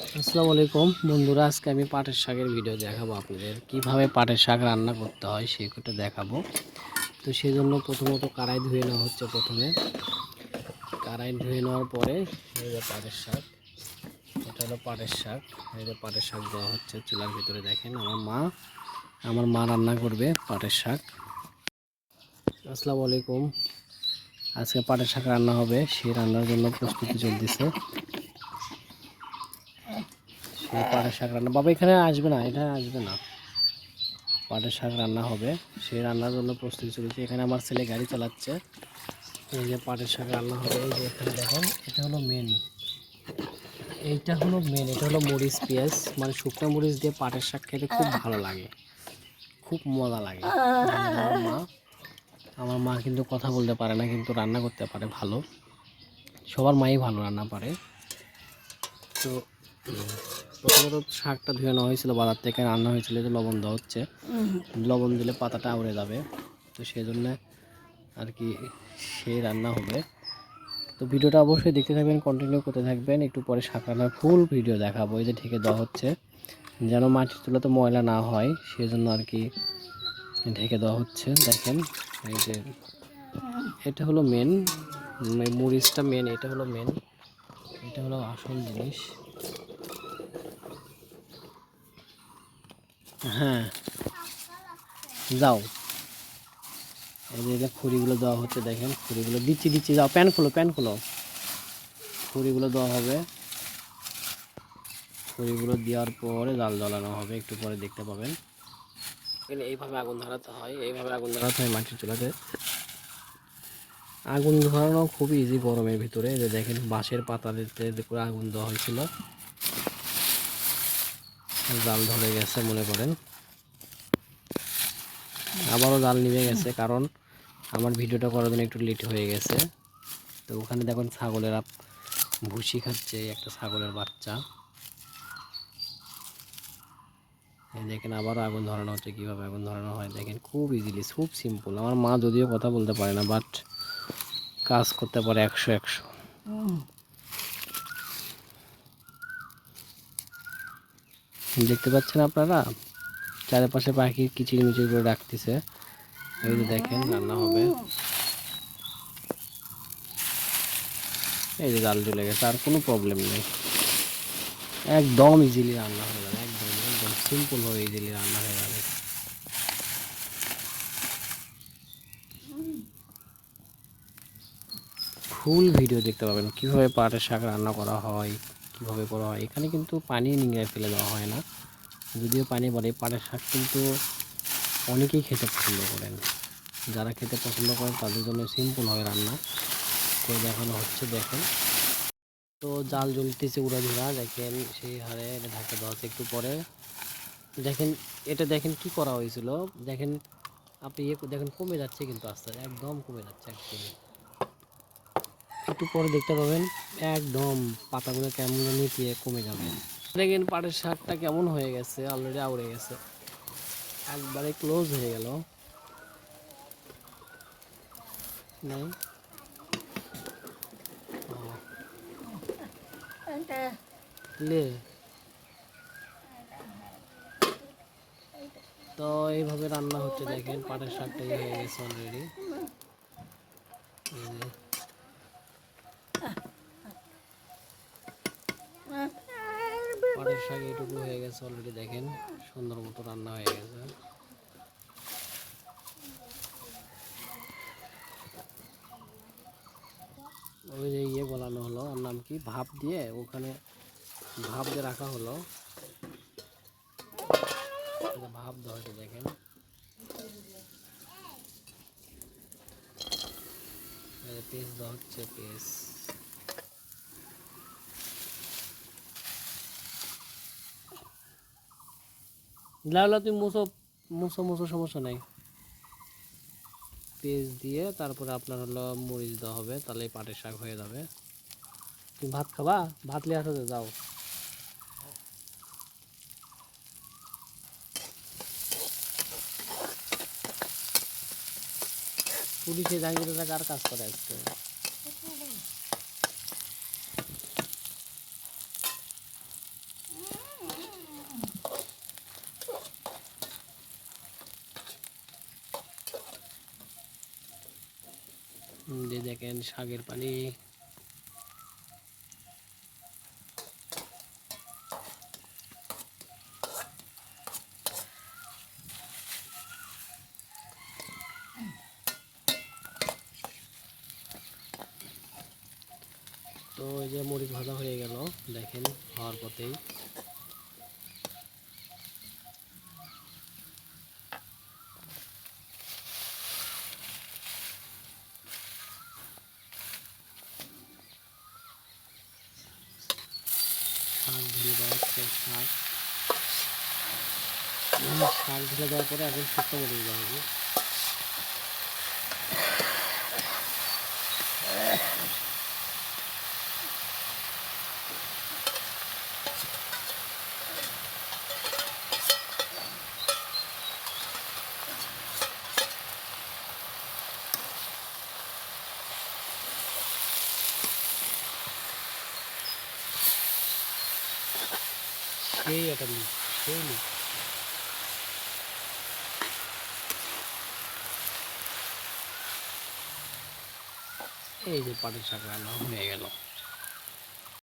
আসসালামু আলাইকুম বন্ধুরা, আজকে আমি পাটের শাকের ভিডিও দেখাবো আপনাদের কিভাবে পাটের শাক রান্না করতে হয় সেটা দেখাবো। তো সেজন্য প্রথমত কড়াই ধুয়ে নেওয়া হচ্ছে। প্রথমে কড়াই ধুয়ে নেওয়ার পরে এই যে পাটের শাক, এটা হলো পাটের শাক। এই যে পাটের শাক দেওয়া হচ্ছে চুলার ভিতরে। দেখেন আমার মা রান্না করবে পাটের শাক। আসসালামু আলাইকুম, আজকে পাটের শাক রান্না হবে, সেই রান্নার জন্য প্রস্তুতি চলতেছে। সেই পাটের শাক রান্না, বাবা এখানে আসবে না, এটা আসবে না। পাটের শাক রান্না হবে, সেই রান্নার জন্য প্রস্তুতি চলেছে। এখানে আমার ছেলে গাড়ি চালাচ্ছে। এই যে পাটের শাক রান্না হবে, এই যে এখানে দেখেন, এটা হলো মেন, এটা হলো মরিচ পেঁয়াজ, মানে শুকনো মরিচ দিয়ে পাটের শাক খেতে খুব ভালো লাগে, খুব মজা লাগে। আমার মা কিন্তু কথা বলতে পারে না, কিন্তু রান্না করতে পারে ভালো। সবার মাই ভালো রান্না পারে। তো প্রথমত শাকটা ধুয়ে নেওয়া হয়েছিল, বাজার থেকে রান্না হয়েছিল। যে লবণ দেওয়া হচ্ছে, লবণ দিলে পাতাটা উড়ে যাবে, তো সেই জন্য আর কি সেই রান্না হবে। তো ভিডিওটা অবশ্যই দেখতে থাকবেন, কন্টিনিউ করতে থাকবেন। একটু পরে শাক রান্নার ফুল ভিডিও দেখাবো। এই যে ঢেকে দেওয়া হচ্ছে যেন মাটির চুলাতে ময়লা না হয়, সেই জন্য আর কি ঢেকে দেওয়া হচ্ছে। দেখেন এই যে এটা হলো মেন, মরিচটা মেন, এটা হলো মেন, এটা হলো আসল জিনিস। হ্যাঁ, যাও। এই যে খড়িগুলো দেওয়া হচ্ছে, দেখেন খড়িগুলো দিচ্ছি। যাও, প্যান খোলো। খড়িগুলো দেওয়া হবে। খড়িগুলো দেওয়ার পরে জাল জ্বালানো হবে, একটু পরে দেখতে পাবেন। এইভাবে আগুন ধরাতে হয় মাটির চুলাতে। আগুন ধরানো খুবই ইজি গরমের ভিতরে। যে দেখেন বাঁশের পাতা দিতে করে আগুন দেওয়া হয়েছিল, জাল ধরে গেছে মনে করেন। আবারও জাল নিভে গেছে, কারণ আমার ভিডিওটা করার জন্য একটু লেট হয়ে গেছে। তো ওখানে দেখুন ছাগলেরা ভুসি খাচ্ছে, একটা ছাগলের বাচ্চা। দেখেন আবারও আগুন ধরানো হচ্ছে। কীভাবে আগুন ধরানো হয় দেখেন, খুব ইজিলি, খুব সিম্পল। আমার মা যদিও কথা বলতে পারে না, বাট কাজ করতে পারে 100-100। দেখতে পাচ্ছেন আপনারা, চারপাশে পাখি কিচিরমিচির করে রাখতেছে। এই যে দেখেন রান্না হবে, এই যে জাল জ্বলে গেছে, আর কোনো প্রবলেম নেই। একদম ইজিলি রান্না হয়ে যাবে, একদম সিম্পলভাবে ইজিলি রান্না হয়ে যাবে। ফুল ভিডিও দেখতে পাবেন কীভাবে পাটের শাক রান্না করা হয়, কীভাবে করা হয়। এখানে কিন্তু পানি নিংড়ে ফেলে দেওয়া হয় না, যদিও পানি বলে। পাটের শাক কিন্তু অনেকেই খেতে পছন্দ করেন, যারা খেতে পছন্দ করেন তাদের জন্য সিম্পলভাবে রান্না করে দেখানো হচ্ছে। দেখেন তো জাল জ্বলতেছে উড়াধুরা, দেখেন সেই হারে ঢাকা দেওয়া হচ্ছে। একটু পরে দেখেন, এটা দেখেন কি করা হয়েছিল। দেখেন আপনি দেখেন কমে যাচ্ছে, কিন্তু আস্তে আস্তে একদম কমে যাচ্ছে। একটু পরে দেখতে পাবেন একদম পাতাগুলো কেমন নিচে কমে যাবে। দেখেন পাটের শাকটা কেমন হয়ে গেছে, অলরেডি আউড়ে গেছে, একবারে ক্লোজ হয়ে গেল। নাই লে, তো এইভাবে রান্না হচ্ছে। দেখেন পাটের শাকটা হয়ে গেছে অলরেডি। পাটের শাক এইটুকু হয়ে গেছে অলরেডি, দেখেন সুন্দর মতো রান্না হয়ে গেছে। ওই যে বলানো হলো, ওর নাম কি, ভাপ দিয়ে, ওখানে ভাপ দিয়ে রাখা হলো। ভাপ দেওয়া হয়েছে, দেখেন পেস্ট দেওয়া হচ্ছে, পেস্ট। লাউলা তুমি মুসো মুসো মুসো, সমস্যা নাই। পেস্ট দিয়ে তারপরে আপনার হলো মরিচ দেওয়া হবে, তাহলে পাটের শাক হয়ে যাবে। তুমি ভাত খাবা? ভাত লিয়ে আসো, যাও। পুলিশে জাহাঙ্গীররা কার কাজ করে আজকে? যে দেখেন শাকের পানি। তো এই যে মরিচ ভাজা হয়ে গেল, দেখেন হওয়ার পথেই। শাক ঢেলে দেওয়া হচ্ছে, শাক ঢেলে দেওয়ার পরে এখন শুকনো মরিচ দেওয়া হবে। সেই একটা লুক, সেই লুক। এই যে পাটের শাক রান্না হয়ে গেল।